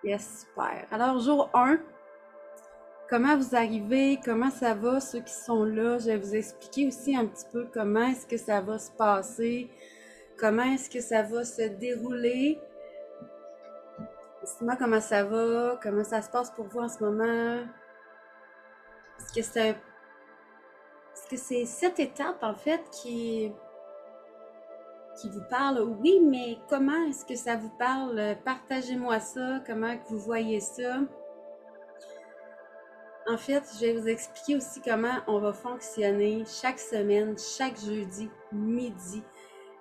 Yes, super. Alors, jour 1, comment vous arrivez? Comment ça va, ceux qui sont là? Je vais vous expliquer aussi un petit peu comment est-ce que ça va se passer, comment est-ce que ça va se dérouler. Dites-moi comment ça va, comment ça se passe pour vous en ce moment. Est-ce que c'est cette étape, en fait, qui vous parle? Oui, mais comment est-ce que ça vous parle? Partagez-moi ça, comment que vous voyez ça. En fait, je vais vous expliquer aussi comment on va fonctionner chaque semaine, chaque jeudi, midi.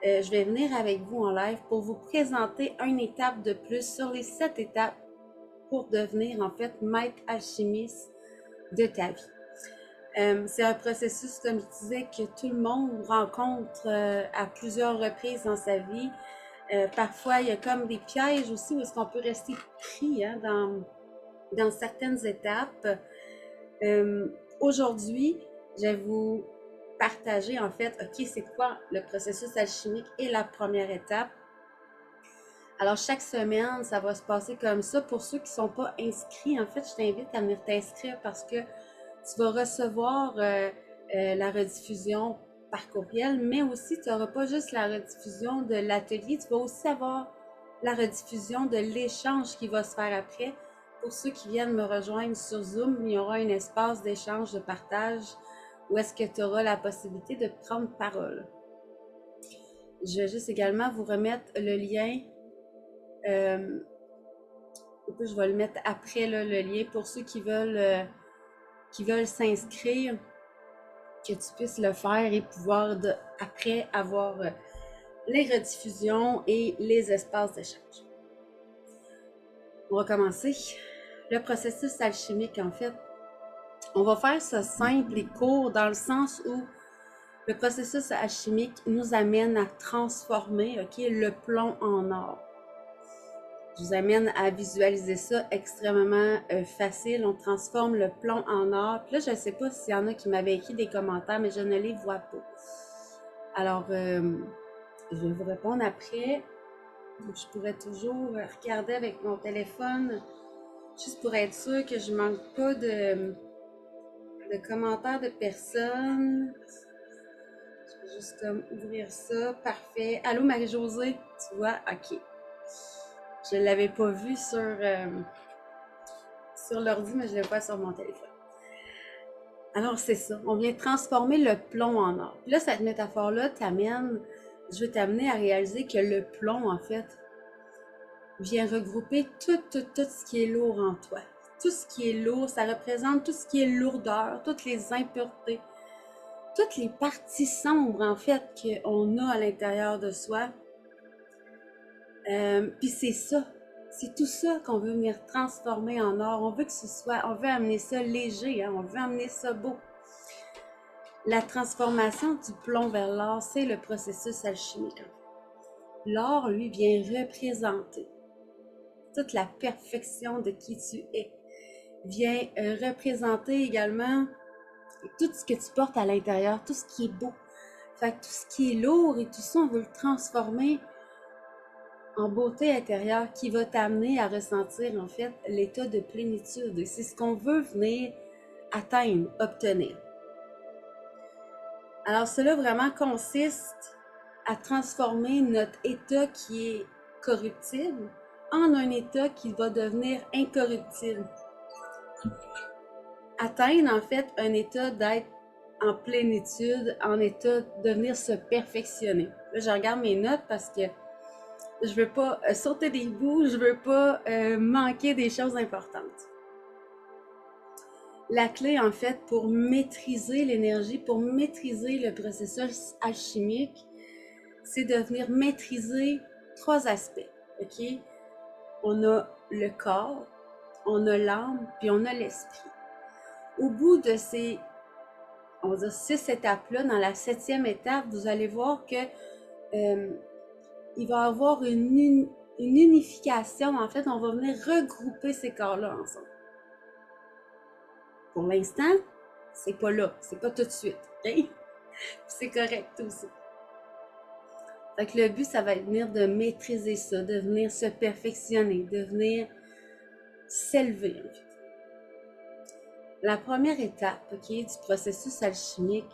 Je vais venir avec vous en live pour vous présenter une étape de plus sur les 7 étapes pour devenir en fait maître alchimiste de ta vie. C'est un processus, comme je disais, que tout le monde rencontre à plusieurs reprises dans sa vie. Parfois, il y a comme des pièges aussi où est-ce qu'on peut rester pris dans certaines étapes. Aujourd'hui, je vais vous partager en fait, OK, c'est quoi le processus alchimique et la première étape. Alors, chaque semaine, ça va se passer comme ça. Pour ceux qui ne sont pas inscrits, en fait, je t'invite à venir t'inscrire parce que tu vas recevoir la rediffusion par courriel, mais aussi, tu n'auras pas juste la rediffusion de l'atelier, tu vas aussi avoir la rediffusion de l'échange qui va se faire après. Pour ceux qui viennent me rejoindre sur Zoom, il y aura un espace d'échange, de partage, où est-ce que tu auras la possibilité de prendre parole. Je vais juste également vous remettre le lien. Je vais le mettre après là, le lien pour ceux qui veulent s'inscrire, que tu puisses le faire et pouvoir après avoir les rediffusions et les espaces d'échange. On va commencer. Le processus alchimique, en fait, on va faire ça simple et court dans le sens où le processus alchimique nous amène à transformer, OK, le plomb en or. Je vous amène à visualiser ça extrêmement facile. On transforme le plomb en or. Puis là, je ne sais pas s'il y en a qui m'avaient écrit des commentaires, mais je ne les vois pas. Alors, je vais vous répondre après. Donc, je pourrais toujours regarder avec mon téléphone, juste pour être sûre que je ne manque pas de commentaires de personnes. Je vais juste comme ouvrir ça. Parfait. Allô, Marie-Josée? Tu vois? OK. Je ne l'avais pas vu sur l'ordi, mais je le vois sur mon téléphone. Alors, c'est ça. On vient transformer le plomb en or. Puis là, cette métaphore-là je veux t'amener à réaliser que le plomb, en fait, vient regrouper tout ce qui est lourd en toi. Tout ce qui est lourd, ça représente tout ce qui est lourdeur, toutes les impuretés, toutes les parties sombres, en fait, qu'on a à l'intérieur de soi. Puis c'est ça. C'est tout ça qu'on veut venir transformer en or. On veut que ce soit, on veut amener ça léger, hein? On veut amener ça beau. La transformation du plomb vers l'or, c'est le processus alchimique. L'or, lui, vient représenter toute la perfection de qui tu es. Vient représenter également tout ce que tu portes à l'intérieur, tout ce qui est beau. Fait que tout ce qui est lourd et tout ça, on veut le transformer en beauté intérieure qui va t'amener à ressentir en fait l'état de plénitude. Et c'est ce qu'on veut venir atteindre, obtenir. Alors cela vraiment consiste à transformer notre état qui est corruptible en un état qui va devenir incorruptible. Atteindre en fait un état d'être en plénitude, en état de venir se perfectionner. Là, je regarde mes notes parce que je veux pas sauter des bouts, je veux pas manquer des choses importantes. La clé, en fait, pour maîtriser l'énergie, pour maîtriser le processus alchimique, c'est de venir maîtriser 3 aspects, OK? On a le corps, on a l'âme, puis on a l'esprit. Au bout de ces, on va dire, 6 étapes-là, dans la 7e étape, vous allez voir que il va y avoir une unification. En fait, on va venir regrouper ces corps-là ensemble. Pour l'instant, c'est pas là, c'est pas tout de suite, OK? C'est correct aussi. Fait que le but, ça va être de venir de maîtriser ça, de venir se perfectionner, de venir s'élever, en fait. La première étape, OK, du processus alchimique,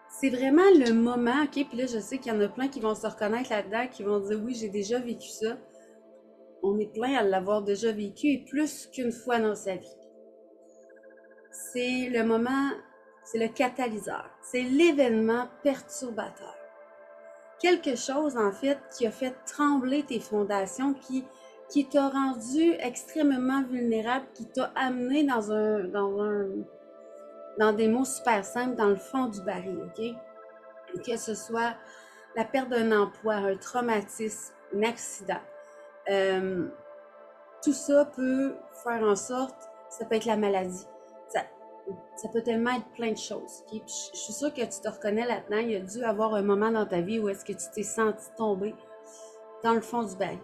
c'est vraiment le moment, OK, puis là, je sais qu'il y en a plein qui vont se reconnaître là-dedans, qui vont dire, oui, j'ai déjà vécu ça. On est plein à l'avoir déjà vécu et plus qu'une fois dans sa vie. C'est le moment, c'est le catalyseur, c'est l'événement perturbateur. Quelque chose, en fait, qui a fait trembler tes fondations, qui t'a rendu extrêmement vulnérable, qui t'a amené dans des mots super simples, dans le fond du baril, OK? Que ce soit la perte d'un emploi, un traumatisme, un accident. Tout ça peut faire en sorte, ça peut être la maladie. Ça peut tellement être plein de choses. Okay? Je suis sûre que tu te reconnais là-dedans. Il y a dû avoir un moment dans ta vie où est-ce que tu t'es senti tomber dans le fond du bain.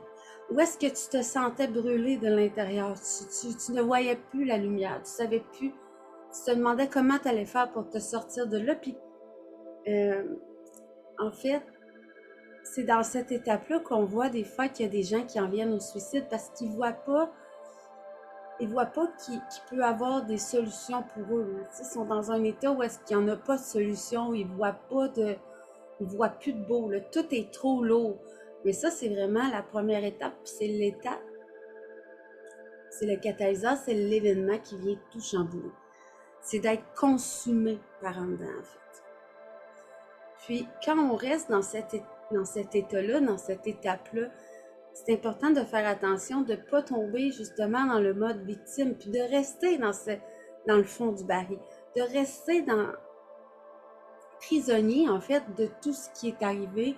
Où est-ce que tu te sentais brûler de l'intérieur? Tu ne voyais plus la lumière. Tu savais plus. Tu te demandais comment tu allais faire pour te sortir de là. Puis, en fait, c'est dans cette étape-là qu'on voit des fois qu'il y a des gens qui en viennent au suicide parce qu'ils voient pas qu'il peut avoir des solutions pour eux. Ils sont dans un état où est-ce qu'il n'y en a pas de solution, ils voient plus de beau, là. Tout est trop lourd. Mais ça, c'est vraiment la première étape, c'est l'étape, c'est le catalyseur, c'est l'événement qui vient tout chambouler. C'est d'être consumé par en dedans, en fait. Puis, quand on reste dans cet état-là, dans cette étape-là, c'est important de faire attention de ne pas tomber justement dans le mode victime, puis de rester dans le fond du baril, de rester prisonnier en fait de tout ce qui est arrivé,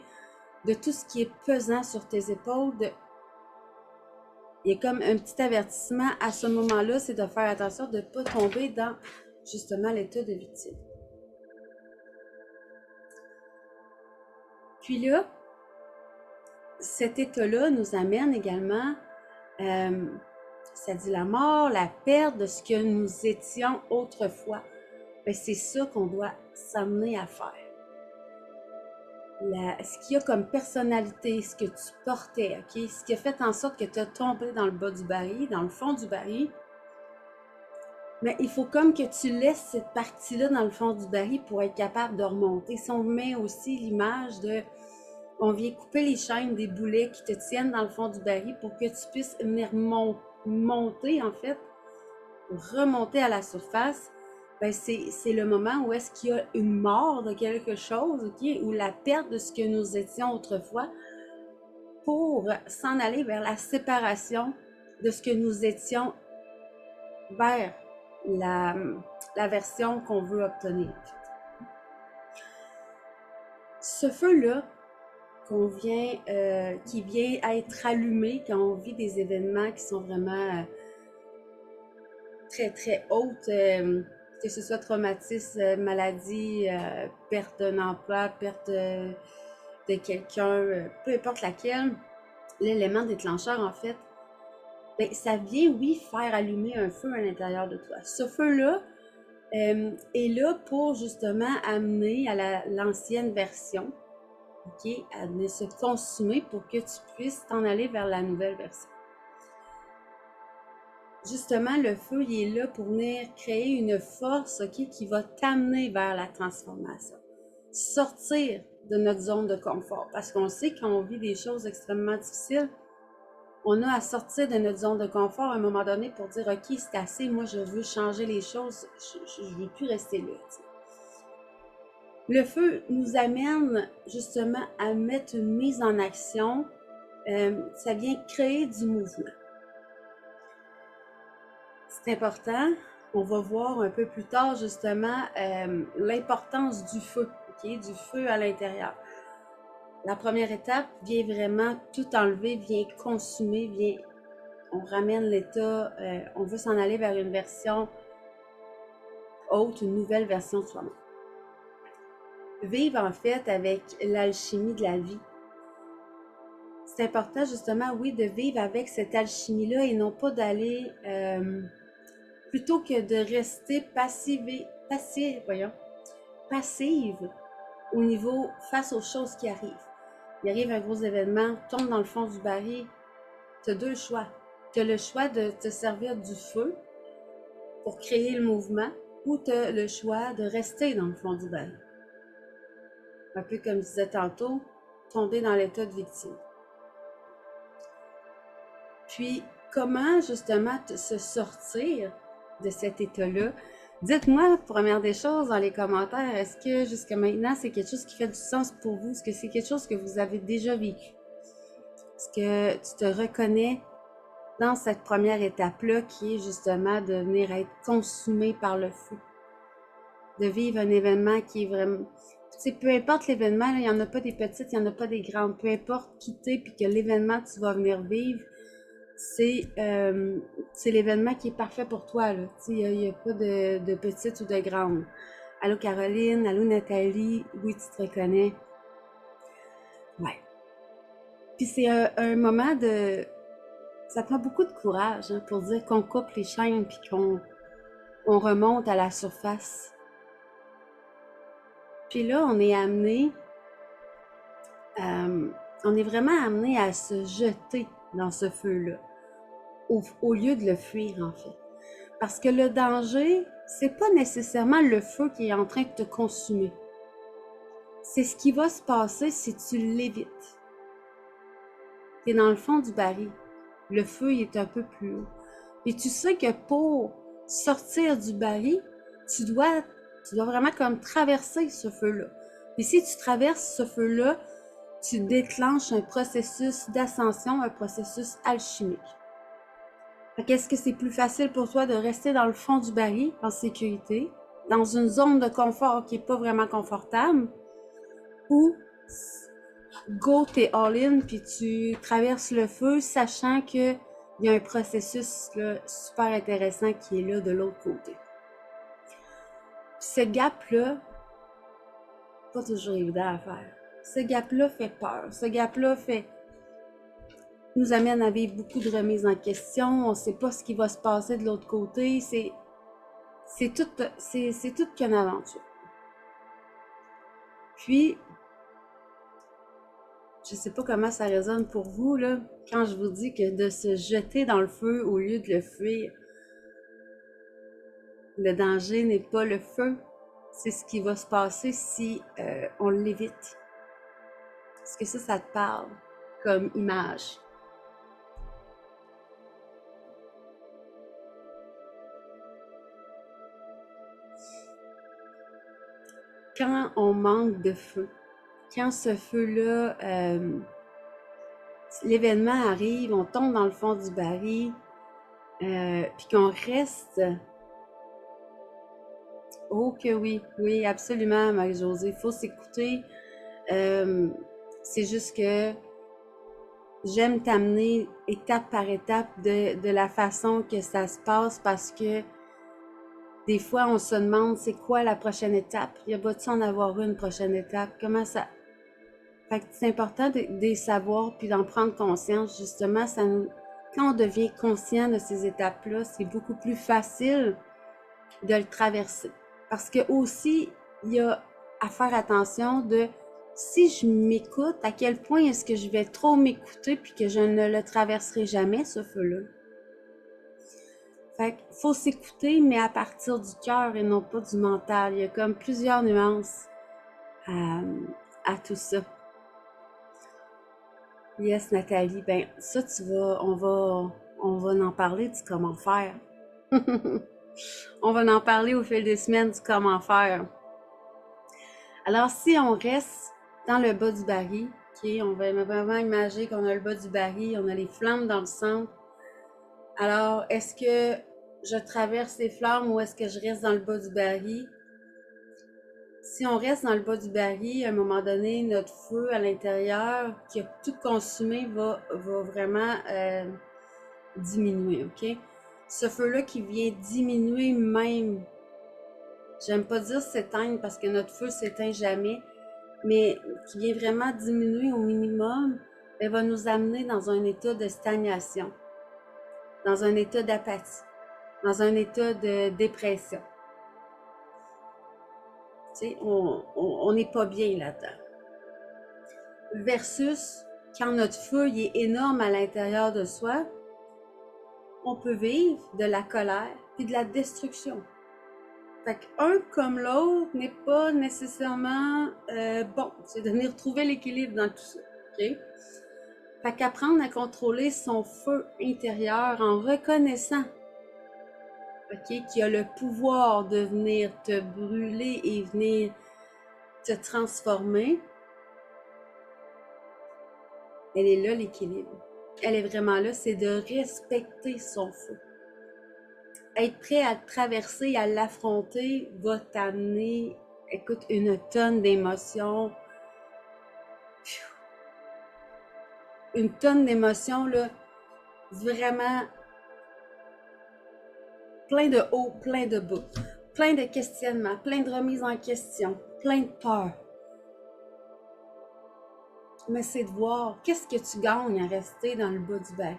de tout ce qui est pesant sur tes épaules. Il y a comme un petit avertissement à ce moment-là, c'est de faire attention de ne pas tomber dans justement l'état de victime. Puis là, cet état-là nous amène également, ça dit la mort, la perte de ce que nous étions autrefois. Ben, c'est ça qu'on doit s'amener à faire. Ce qu'il y a comme personnalité, ce que tu portais, OK? Ce qui a fait en sorte que tu as tombé dans le bas du baril, dans le fond du baril. Mais il faut comme que tu laisses cette partie-là dans le fond du baril pour être capable de remonter. Si on met aussi l'image de... On vient couper les chaînes des boulets qui te tiennent dans le fond du baril pour que tu puisses venir monter, en fait, remonter à la surface. Ben c'est le moment où est-ce qu'il y a une mort de quelque chose, okay? Ou la perte de ce que nous étions autrefois pour s'en aller vers la séparation de ce que nous étions vers la version qu'on veut obtenir. Ce feu-là, qui vient à être allumé quand on vit des événements qui sont vraiment très, très hautes, que ce soit traumatisme, maladie, perte d'un emploi, perte de quelqu'un, peu importe laquelle, l'élément déclencheur, en fait, ben, ça vient, oui, faire allumer un feu à l'intérieur de toi. Ce feu-là est là pour justement amener à l'ancienne version, OK, à venir se consumer pour que tu puisses t'en aller vers la nouvelle version. Justement, le feu, il est là pour venir créer une force, OK, qui va t'amener vers la transformation. Sortir de notre zone de confort. Parce qu'on sait quand on vit des choses extrêmement difficiles, on a à sortir de notre zone de confort à un moment donné pour dire, OK, c'est assez, moi, je veux changer les choses, je ne veux plus rester là. T'sais. Le feu nous amène justement à mettre une mise en action. Ça vient créer du mouvement. C'est important. On va voir un peu plus tard justement l'importance du feu, okay? Du feu à l'intérieur. La première étape vient vraiment tout enlever, vient consumer, on ramène l'état, on veut s'en aller vers une version haute, une nouvelle version de soi-même. Vivre en fait avec l'alchimie de la vie. C'est important justement, oui, de vivre avec cette alchimie-là et non pas d'aller... plutôt que de rester passive au niveau face aux choses qui arrivent. il arrive un gros événement, tombe dans le fond du baril, tu as deux choix. Tu as le choix de te servir du feu pour créer le mouvement ou tu as le choix de rester dans le fond du baril. Un peu comme je disais tantôt, tomber dans l'état de victime. Puis, comment justement se sortir de cet état-là? Dites-moi, première des choses, dans les commentaires, est-ce que jusqu'à maintenant, c'est quelque chose qui fait du sens pour vous? Est-ce que c'est quelque chose que vous avez déjà vécu? Est-ce que tu te reconnais dans cette première étape-là qui est justement de venir être consumé par le feu? De vivre un événement qui est vraiment... Tu sais, peu importe l'événement, il n'y en a pas des petites, il n'y en a pas des grandes. Peu importe qui t'es, puis que l'événement que tu vas venir vivre, c'est l'événement qui est parfait pour toi. Il n'y a pas de petite ou de grande. Allô Caroline, allô Nathalie, oui, tu te reconnais. Ouais. Puis c'est un moment de... Ça prend beaucoup de courage pour dire qu'on coupe les chaînes puis qu'on remonte à la surface. Puis là, on est amené... on est vraiment amené à se jeter dans ce feu-là, au lieu de le fuir, en fait. Parce que le danger, c'est pas nécessairement le feu qui est en train de te consumer. C'est ce qui va se passer si tu l'évites. Tu es dans le fond du baril. Le feu il est un peu plus haut. Et tu sais que pour sortir du baril, tu dois vraiment comme traverser ce feu-là. Et si tu traverses ce feu-là, tu déclenches un processus d'ascension, un processus alchimique. Est-ce que c'est plus facile pour toi de rester dans le fond du baril, en sécurité, dans une zone de confort qui n'est pas vraiment confortable, ou go, t'es all-in, puis tu traverses le feu, sachant qu'il y a un processus là, super intéressant qui est là de l'autre côté. Puis ce gap-là, pas toujours évident à faire. Ce gap-là fait peur. Ce gap-là nous amène à vivre beaucoup de remises en question. On ne sait pas ce qui va se passer de l'autre côté. C'est tout qu'une aventure. Puis, je sais pas comment ça résonne pour vous, là, quand je vous dis que de se jeter dans le feu au lieu de le fuir, le danger n'est pas le feu, c'est ce qui va se passer si on l'évite. Est-ce que ça te parle comme image? Quand on manque de feu, quand ce feu-là, l'événement arrive, on tombe dans le fond du baril, puis qu'on reste... Oh que oui, oui, absolument, Marie-Josée, il faut s'écouter. C'est juste que j'aime t'amener étape par étape de la façon que ça se passe parce que des fois, on se demande c'est quoi la prochaine étape. Il y a pas-tu en avoir une prochaine étape? Comment ça... Fait que c'est important de savoir puis d'en prendre conscience. Justement, quand on devient conscient de ces étapes-là, c'est beaucoup plus facile de le traverser. Parce que aussi, il y a à faire attention de si je m'écoute, à quel point est-ce que je vais trop m'écouter puis que je ne le traverserai jamais, ce feu-là. Fait qu'il faut s'écouter, mais à partir du cœur et non pas du mental. Il y a comme plusieurs nuances à tout ça. Yes, Nathalie, ben ça, on va en parler du comment faire. On va en parler au fil des semaines du comment faire. Alors, si on reste dans le bas du baril, okay, on va vraiment imaginer qu'on a le bas du baril, on a les flammes dans le centre. Alors, est-ce que je traverse les flammes ou est-ce que je reste dans le bas du baril? Si on reste dans le bas du baril, à un moment donné, notre feu à l'intérieur, qui a tout consumé, va vraiment diminuer, ok? Ce feu-là qui vient diminuer même, j'aime pas dire s'éteindre parce que notre feu s'éteint jamais, mais qui vient vraiment diminuer au minimum, elle va nous amener dans un état de stagnation, dans un état d'apathie, dans un état de dépression. Tu sais, on n'est pas bien là-dedans. versus quand notre feu il est énorme à l'intérieur de soi, on peut vivre de la colère puis de la destruction. Fait qu'un comme l'autre n'est pas nécessairement bon. C'est de venir trouver l'équilibre dans tout ça. OK? Fait qu'apprendre à contrôler son feu intérieur en reconnaissant, OK, qu'il a le pouvoir de venir te brûler et venir te transformer, elle est là l'équilibre. Elle est vraiment là, c'est de respecter son feu. Être prêt à le traverser, à l'affronter, va t'amener, écoute, une tonne d'émotions. Une tonne d'émotions, là, vraiment plein de hauts, plein de bas, plein de questionnements, plein de remises en question, plein de peurs. Mais c'est de voir qu'est-ce que tu gagnes à rester dans le bas du baril.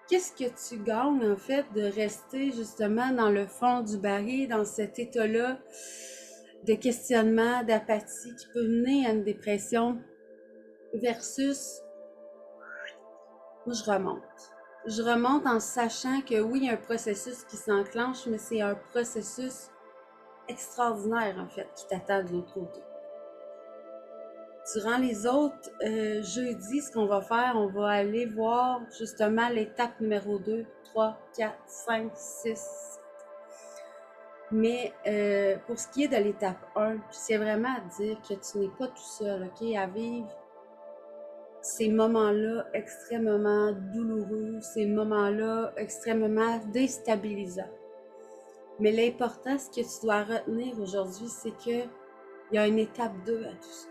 Qu'est-ce que tu gagnes, en fait, de rester justement dans le fond du baril, dans cet état-là de questionnement, d'apathie qui peut mener à une dépression versus moi, je remonte. Je remonte en sachant que oui, il y a un processus qui s'enclenche, mais c'est un processus extraordinaire, en fait, qui t'attend de l'autre côté. Durant les autres jeudis, ce qu'on va faire, on va aller voir justement l'étape numéro 2, 3, 4, 5, 6. Mais pour ce qui est de l'étape 1, c'est vraiment à dire que tu n'es pas tout seul, OK, à vivre ces moments-là extrêmement douloureux, ces moments-là extrêmement déstabilisants. Mais l'important, ce que tu dois retenir aujourd'hui, c'est qu'il y a une étape 2 à tout ça.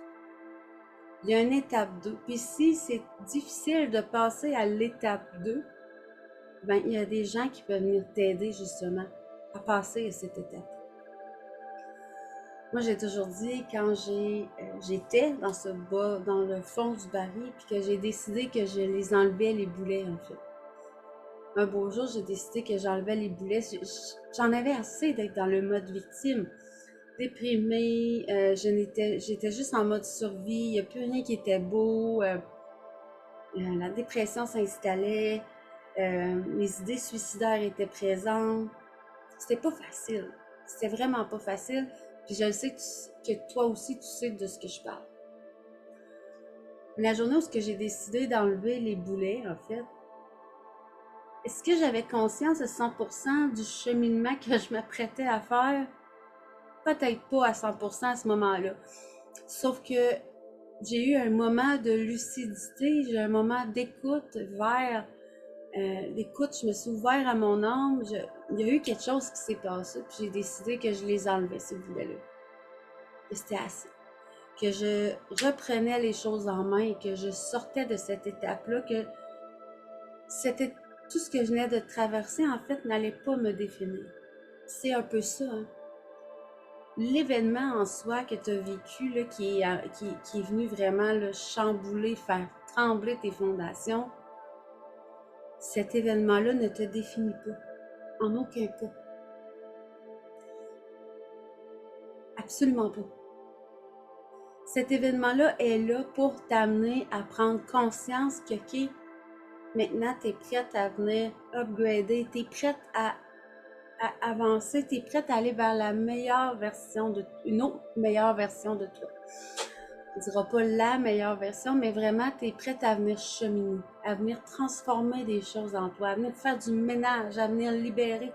Il y a une étape 2. Puis si c'est difficile de passer à l'étape 2, ben il y a des gens qui peuvent venir t'aider justement à passer à cette étape. Moi, j'ai toujours dit, quand j'étais dans le fond du baril, puis que j'ai décidé que je les enlevais les boulets, en fait. Un beau jour, j'ai décidé que j'enlevais les boulets. J'en avais assez d'être dans le mode victime. Déprimée, j'étais juste en mode survie, il n'y a plus rien qui était beau, la dépression s'installait, mes idées suicidaires étaient présentes. C'était pas facile, c'était vraiment pas facile, puis je sais que toi aussi tu sais de ce que je parle. La journée où j'ai décidé d'enlever les boulets, en fait, est-ce que j'avais conscience de 100% du cheminement que je m'apprêtais à faire? Peut-être pas à 100% à ce moment-là. Sauf que j'ai eu un moment de lucidité, j'ai eu un moment d'écoute vers l'écoute, je me suis ouvert à mon âme, il y a eu quelque chose qui s'est passé, puis j'ai décidé que je les enlevais, ces boulets-là. Que c'était assez. Que je reprenais les choses en main et que je sortais de cette étape-là, que c'était tout ce que je venais de traverser, en fait, n'allait pas me définir. C'est un peu ça, hein. L'événement en soi que tu as vécu, là, qui est venu vraiment là, chambouler, faire trembler tes fondations, cet événement-là ne te définit pas, en aucun cas. Absolument pas. Cet événement-là est là pour t'amener à prendre conscience que, OK, maintenant, tu es prête à venir upgrader, tu es prête à avancer, tu es prête à aller vers la meilleure version une autre meilleure version de toi. On ne dira pas la meilleure version, mais vraiment, tu es prête à venir cheminer, à venir transformer des choses en toi, à venir faire du ménage, à venir libérer,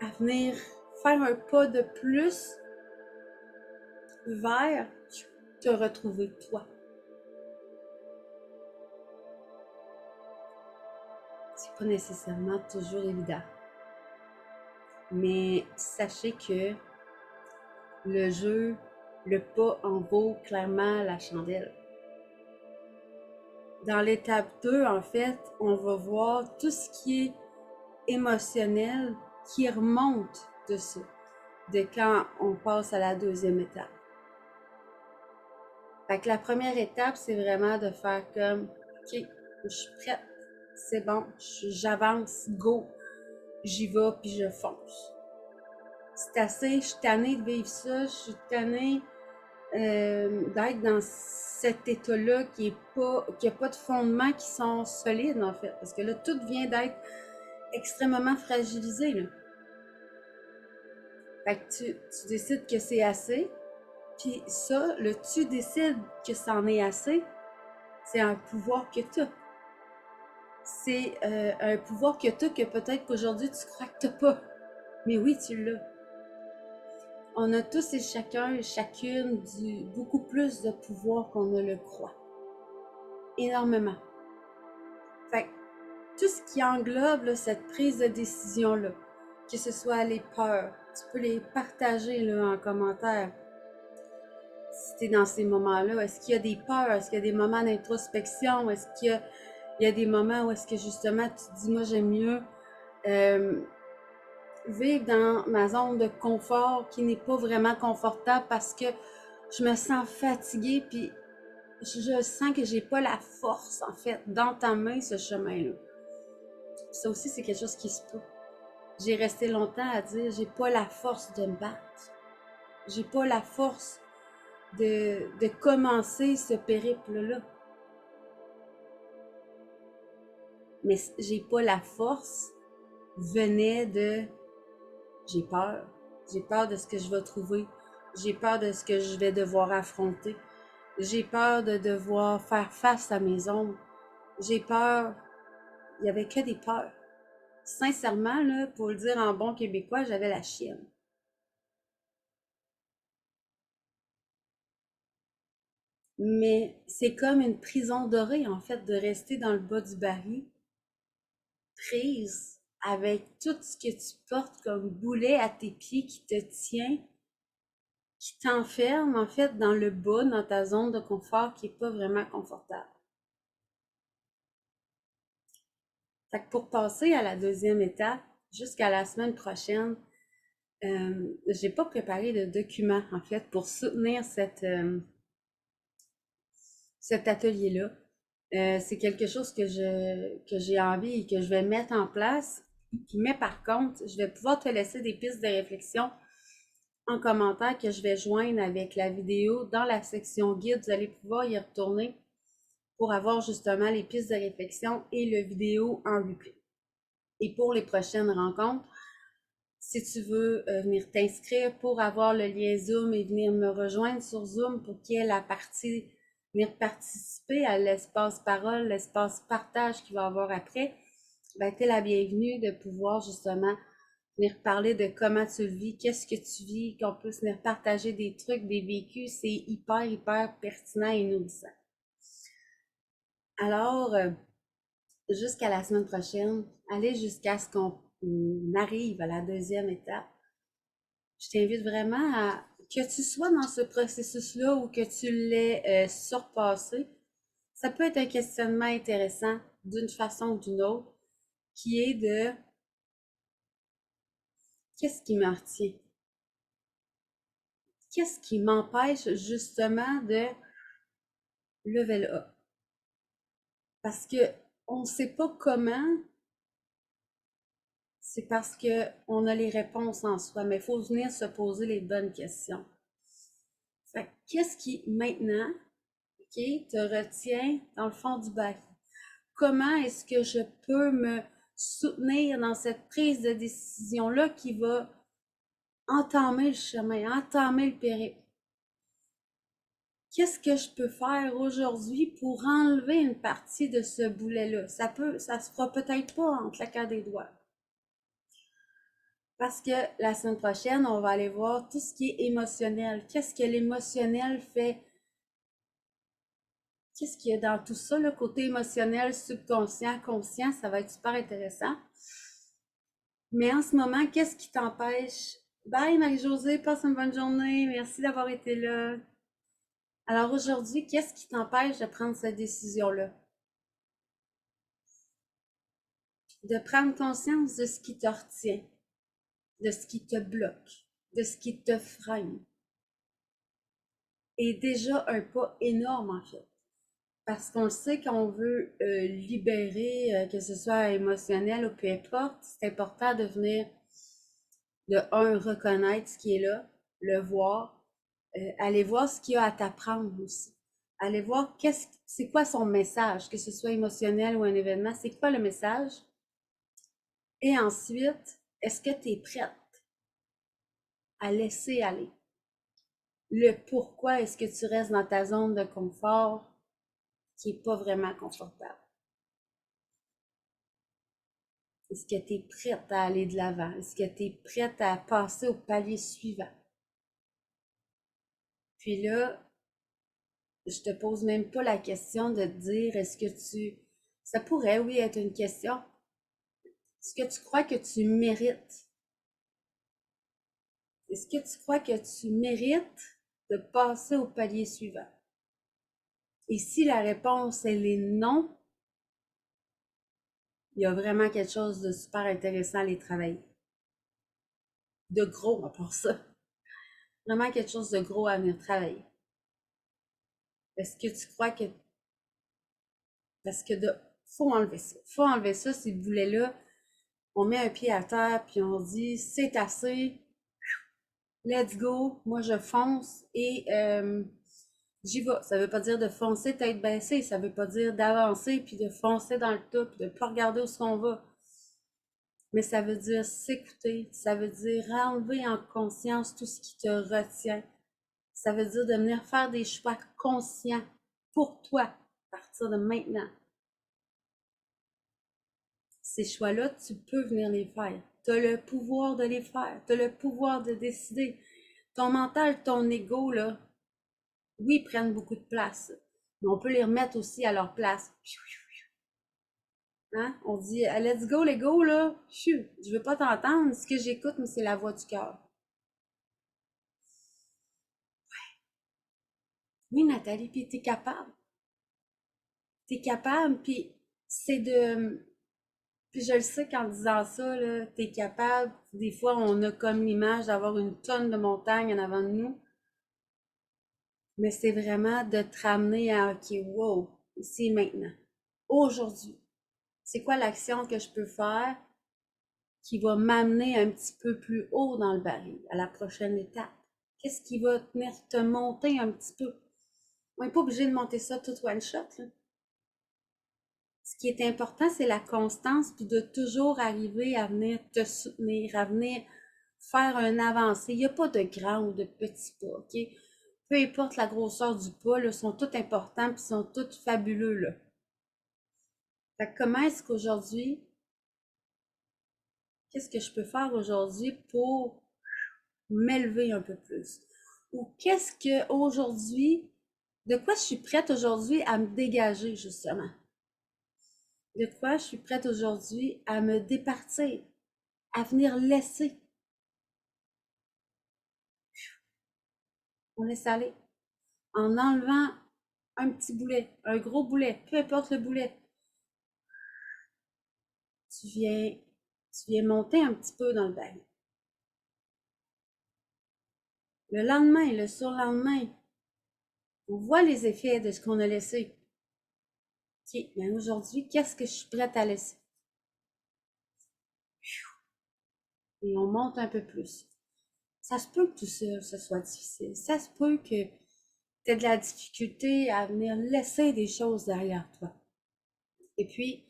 à venir faire un pas de plus vers te retrouver toi. C'est pas nécessairement toujours évident. Mais sachez que le jeu, le pas en vaut clairement la chandelle. Dans l'étape 2, en fait, on va voir tout ce qui est émotionnel qui remonte de ça, de quand on passe à la deuxième étape. Fait que la première étape, c'est vraiment de faire comme, OK, je suis prête, c'est bon, j'avance, go, j'y vais, puis je fonce. C'est assez, je suis tannée de vivre ça, je suis tannée d'être dans cet état-là qui a pas de fondements qui sont solides, en fait. Parce que là, tout vient d'être extrêmement fragilisé, là. Fait que tu décides que c'est assez, puis ça, tu décides que c'en est assez, c'est un pouvoir que tu as. C'est un pouvoir que tu as que peut-être qu'aujourd'hui tu crois que tu n'as pas. Mais oui, tu l'as. On a tous et chacun, chacune, beaucoup plus de pouvoir qu'on ne le croit. Énormément. Fait que tout ce qui englobe là, cette prise de décision-là, que ce soit les peurs, tu peux les partager là, en commentaire. Si tu es dans ces moments-là, est-ce qu'il y a des peurs? Est-ce qu'il y a des moments d'introspection? Est-ce qu'il y a des moments où est-ce que justement tu te dis, moi j'aime mieux vivre dans ma zone de confort qui n'est pas vraiment confortable parce que je me sens fatiguée puis je sens que j'ai pas la force en fait d'entamer ce chemin-là. Ça aussi c'est quelque chose qui se peut. J'ai resté longtemps à dire j'ai pas la force de me battre. J'ai pas la force de commencer ce périple-là. Mais j'ai pas la force venait de j'ai peur. J'ai peur de ce que je vais trouver. J'ai peur de ce que je vais devoir affronter. J'ai peur de devoir faire face à mes ombres. J'ai peur. Il y avait que des peurs. Sincèrement, là, pour le dire en bon québécois, j'avais la chienne. Mais c'est comme une prison dorée, en fait, de rester dans le bas du baril, prise avec tout ce que tu portes comme boulet à tes pieds qui te tient, qui t'enferme, en fait, dans le bas, dans ta zone de confort qui est pas vraiment confortable. Fait que pour passer à la deuxième étape, jusqu'à la semaine prochaine, j'ai pas préparé de document, en fait, pour soutenir cet atelier-là. C'est quelque chose que j'ai envie et que je vais mettre en place. Mais par contre, je vais pouvoir te laisser des pistes de réflexion en commentaire que je vais joindre avec la vidéo dans la section guide. Vous allez pouvoir y retourner pour avoir justement les pistes de réflexion et le vidéo en replay. Et pour les prochaines rencontres, si tu veux venir t'inscrire pour avoir le lien Zoom et venir me rejoindre sur Zoom pour qu'il y ait la partie venir participer à l'espace parole, l'espace partage qu'il va y avoir après, ben, tu es la bienvenue de pouvoir justement venir parler de comment tu le vis, qu'est-ce que tu vis, qu'on puisse venir partager des trucs, des vécus, c'est hyper, hyper pertinent et nourrissant. Alors, jusqu'à la semaine prochaine, allez jusqu'à ce qu'on arrive à la deuxième étape. Je t'invite vraiment à que tu sois dans ce processus-là ou que tu l'aies surpassé. Ça peut être un questionnement intéressant d'une façon ou d'une autre, qui est de qu'est-ce qui me retient? Qu'est-ce qui m'empêche justement de level up? Parce que on ne sait pas comment, c'est parce qu'on a les réponses en soi, mais il faut venir se poser les bonnes questions. Fait qu'est-ce qui maintenant, ok, te retient dans le fond du bac? Comment est-ce que je peux me soutenir dans cette prise de décision-là qui va entamer le chemin, entamer le périple? Qu'est-ce que je peux faire aujourd'hui pour enlever une partie de ce boulet-là? Ça se fera peut-être pas en claquant des doigts. Parce que la semaine prochaine, on va aller voir tout ce qui est émotionnel. Qu'est-ce que l'émotionnel fait? Qu'est-ce qu'il y a dans tout ça, le côté émotionnel, subconscient, conscient, ça va être super intéressant. Mais en ce moment, qu'est-ce qui t'empêche? Bye Marie-Josée, passe une bonne journée. Merci d'avoir été là. Alors aujourd'hui, qu'est-ce qui t'empêche de prendre cette décision-là? De prendre conscience de ce qui te retient, de ce qui te bloque, de ce qui te freine. Et déjà un pas énorme en fait. Parce qu'on le sait qu'on veut libérer, que ce soit émotionnel ou peu importe, c'est important de venir de un, reconnaître ce qui est là, le voir, Aller voir ce qu'il y a à t'apprendre aussi. Aller voir c'est quoi son message, que ce soit émotionnel ou un événement, c'est quoi le message? Et ensuite, est-ce que tu es prête à laisser aller? Le pourquoi est-ce que tu restes dans ta zone de confort qui n'est pas vraiment confortable? Est-ce que tu es prête à aller de l'avant? Est-ce que tu es prête à passer au palier suivant? Puis là, je te pose même pas la question de te dire est-ce que tu... Ça pourrait, oui, être une question. Est-ce que tu crois que tu mérites? Est-ce que tu crois que tu mérites de passer au palier suivant? Et si la réponse, elle est non, il y a vraiment quelque chose de super intéressant à aller travailler. De gros, à part ça. Vraiment quelque chose de gros à venir travailler. Est-ce que tu crois que... Parce que faut enlever ça. Faut enlever ça, ces boulets-là. On met un pied à terre, puis on dit, c'est assez, let's go, moi je fonce et j'y vais. Ça veut pas dire de foncer tête baissée, ça veut pas dire d'avancer puis de foncer dans le tas puis de pas regarder où on va. Mais ça veut dire s'écouter, ça veut dire enlever en conscience tout ce qui te retient. Ça veut dire de venir faire des choix conscients pour toi à partir de maintenant. Ces choix-là, tu peux venir les faire. Tu as le pouvoir de les faire. Tu as le pouvoir de décider. Ton mental, ton ego, là, oui, prennent beaucoup de place. Mais on peut les remettre aussi à leur place. Hein? On dit, ah, let's go, l'ego, là. Je veux pas t'entendre. Ce que j'écoute, mais c'est la voix du cœur. Oui, Nathalie, puis t'es capable. T'es capable, puis c'est de... Puis je le sais qu'en disant ça, là, t'es capable. Des fois, on a comme l'image d'avoir une tonne de montagne en avant de nous. Mais c'est vraiment de te ramener à, OK, wow, ici et maintenant. Aujourd'hui, c'est quoi l'action que je peux faire qui va m'amener un petit peu plus haut dans le baril, à la prochaine étape? Qu'est-ce qui va venir te monter un petit peu? On n'est pas obligé de monter ça tout one shot, là. Ce qui est important, c'est la constance, puis de toujours arriver à venir te soutenir, à venir faire un avancée. Il n'y a pas de grand ou de petit pas, OK? Peu importe la grosseur du pas, là, sont tous importants, puis sont tous fabuleux, là. Fait que comment est-ce qu'aujourd'hui, qu'est-ce que je peux faire aujourd'hui pour m'élever un peu plus? Ou qu'est-ce que aujourd'hui, de quoi je suis prête aujourd'hui à me dégager, justement? De quoi je suis prête aujourd'hui à me départir, à venir laisser. On laisse aller. En enlevant un petit boulet, un gros boulet, peu importe le boulet. Tu viens, tu viens monter un petit peu dans le bain. Le lendemain et le surlendemain, on voit les effets de ce qu'on a laissé. OK, mais aujourd'hui, qu'est-ce que je suis prête à laisser? Et on monte un peu plus. Ça se peut que tout ça, ce soit difficile. Ça se peut que tu aies de la difficulté à venir laisser des choses derrière toi. Et puis,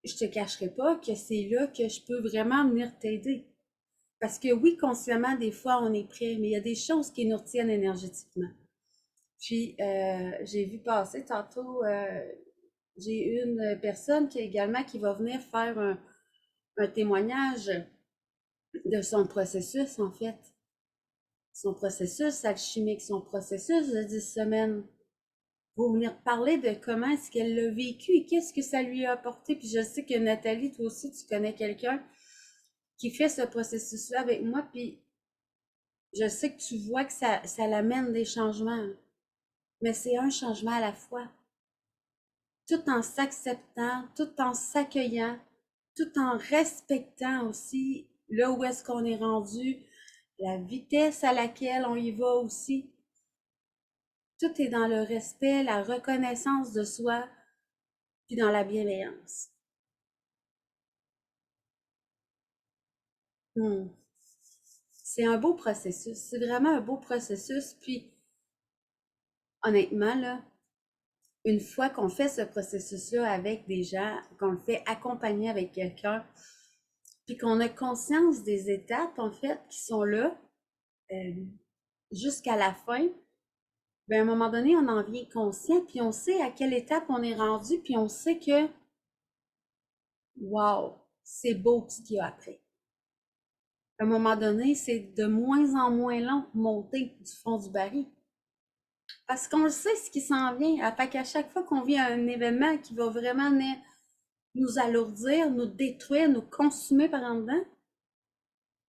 je te cacherai pas que c'est là que je peux vraiment venir t'aider. Parce que oui, consciemment, des fois, on est prêt, mais il y a des choses qui nous retiennent énergétiquement. Puis, j'ai vu passer tantôt, j'ai une personne qui également qui va venir faire un témoignage de son processus, en fait. Son processus alchimique, son processus de 10 semaines. Pour venir parler de comment est-ce qu'elle l'a vécu et qu'est-ce que ça lui a apporté. Puis je sais que Nathalie, toi aussi, tu connais quelqu'un qui fait ce processus-là avec moi, puis je sais que tu vois que ça l'amène des changements. Mais c'est un changement à la fois. Tout en s'acceptant, tout en s'accueillant, tout en respectant aussi là où est-ce qu'on est rendu, la vitesse à laquelle on y va aussi. Tout est dans le respect, la reconnaissance de soi, puis dans la bienveillance. c'est un beau processus. C'est vraiment un beau processus. Puis, honnêtement, là, une fois qu'on fait ce processus-là avec des gens, qu'on le fait accompagner avec quelqu'un, puis qu'on a conscience des étapes, en fait, qui sont là euh, jusqu'à la fin, ben à un moment donné, on en vient conscient, puis on sait à quelle étape on est rendu, puis on sait que, wow, c'est beau ce qu'il y a après. À un moment donné, c'est de moins en moins long de monter du fond du baril. Parce qu'on le sait ce qui s'en vient. Fait qu'à chaque fois qu'on vit un événement qui va vraiment nous alourdir, nous détruire, nous consumer par en dedans,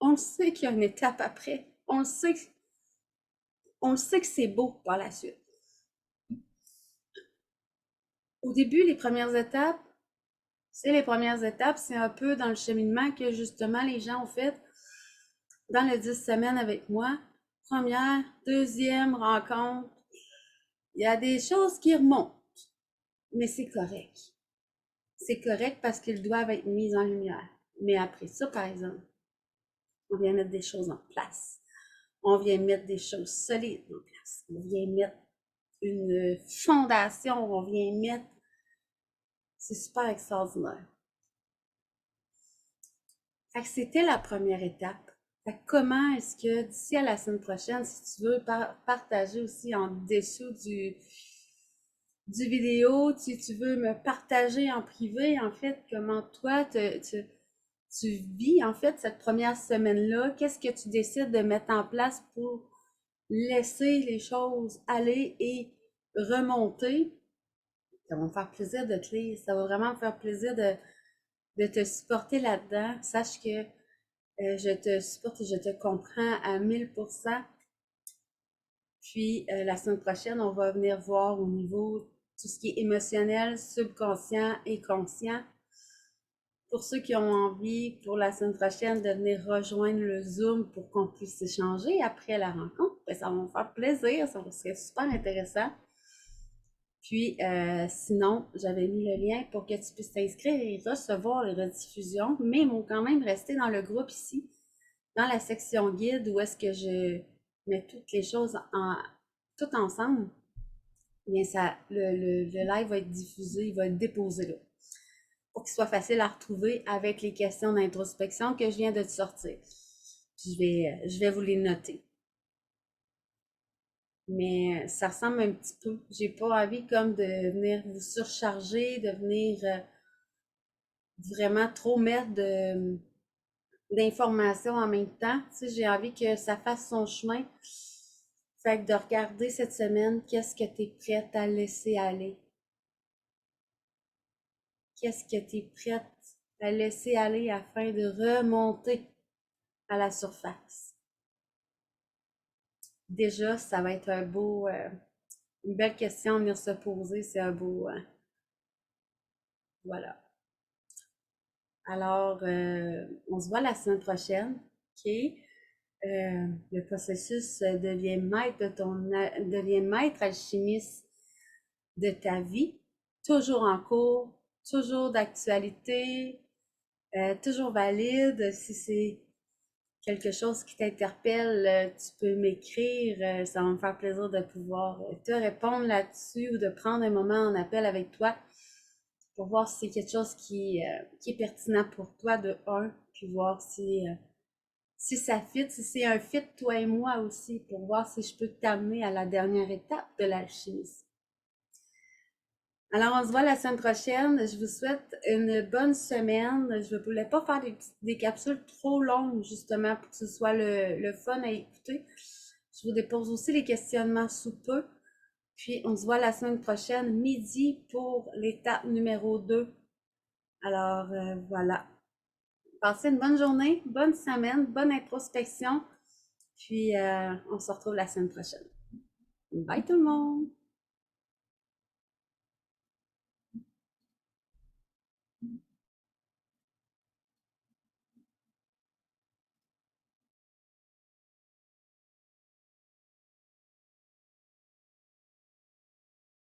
on le sait qu'il y a une étape après. On le sait que c'est beau par la suite. Au début, les premières étapes, c'est un peu dans le cheminement que justement les gens ont fait dans les 10 semaines avec moi. Première, deuxième rencontre, il y a des choses qui remontent, mais c'est correct. C'est correct parce qu'ils doivent être mis en lumière. Mais après ça, par exemple, on vient mettre des choses en place. On vient mettre des choses solides en place. On vient mettre une fondation. On vient mettre... C'est super extraordinaire. Fait que c'était la première étape. Fait que comment est-ce que d'ici à la semaine prochaine, si tu veux partager aussi en dessous du vidéo, si tu veux me partager en privé, en fait, comment toi, tu vis, en fait, cette première semaine-là, qu'est-ce que tu décides de mettre en place pour laisser les choses aller et remonter. Ça va me faire plaisir de te lire. Ça va vraiment me faire plaisir de te supporter là-dedans. Sache que je te supporte et je te comprends à 1000%. Puis la semaine prochaine, on va venir voir au niveau tout ce qui est émotionnel, subconscient et conscient. Pour ceux qui ont envie, pour la semaine prochaine, de venir rejoindre le Zoom pour qu'on puisse échanger après la rencontre, ben, ça va me faire plaisir, ça serait super intéressant. Puis, sinon, j'avais mis le lien pour que tu puisses t'inscrire et recevoir les rediffusions, mais ils vont quand même rester dans le groupe ici, dans la section guide, où est-ce que je mets toutes les choses tout ensemble. Bien, le live va être diffusé, il va être déposé là, pour qu'il soit facile à retrouver avec les questions d'introspection que je viens de te sortir. Je vais vous les noter. Mais ça ressemble un petit peu. J'ai pas envie comme de venir vous surcharger, de venir vraiment trop mettre d'informations en même temps. Tu sais, j'ai envie que ça fasse son chemin. Fait que de regarder cette semaine, qu'est-ce que tu es prête à laisser aller? Qu'est-ce que tu es prête à laisser aller afin de remonter à la surface? Déjà, ça va être une belle question à venir se poser. C'est un beau, voilà. Alors, on se voit la semaine prochaine. OK? Le processus devient maître alchimiste de ta vie, toujours en cours, toujours d'actualité, toujours valide. Si c'est quelque chose qui t'interpelle, tu peux m'écrire. Ça va me faire plaisir de pouvoir te répondre là-dessus ou de prendre un moment en appel avec toi pour voir si c'est quelque chose qui est pertinent pour toi de un, puis voir si ça fit, si c'est un fit toi et moi aussi, pour voir si je peux t'amener à la dernière étape de l'alchimisme. Alors, on se voit la semaine prochaine. Je vous souhaite une bonne semaine. Je ne voulais pas faire des capsules trop longues, justement, pour que ce soit le fun à écouter. Je vous dépose aussi les questionnements sous peu. Puis, on se voit la semaine prochaine, midi, pour l'étape numéro 2. Alors, voilà. Passez une bonne journée, bonne semaine, bonne introspection. Puis, on se retrouve la semaine prochaine. Bye tout le monde!